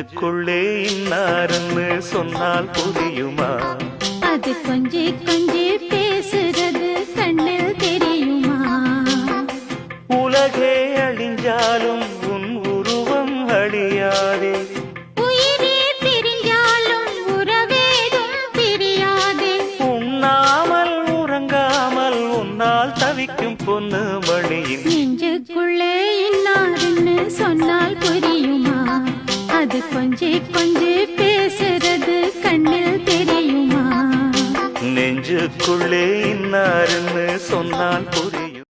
நெஞ்சுக்குள்ளே இன்னாருன்னு சொன்னால் புரியுமா? அது கொஞ்சி கொஞ்சி பேசுறது கண்ணில் தெரியுமா? உலகே அழிஞ்சாலும் உன் உருவம் அழியாதே, உயிரே பிரிஞ்சாலும் உறவேதும் பிரியாதே. உண்ணாமல் உறங்காமல் உன்னால் தவிக்கும் பொண்ணு மணியின் நெஞ்சுக்குள்ளே இன்னாருன்னு சொன்னால் புரியுமா? அது கொஞ்சி கொஞ்சி பேசுறது கண்ணில் தெரியுமா? நெஞ்சுக்குள்ளே இன்னாருன்னு சொன்னால் புரியுமா?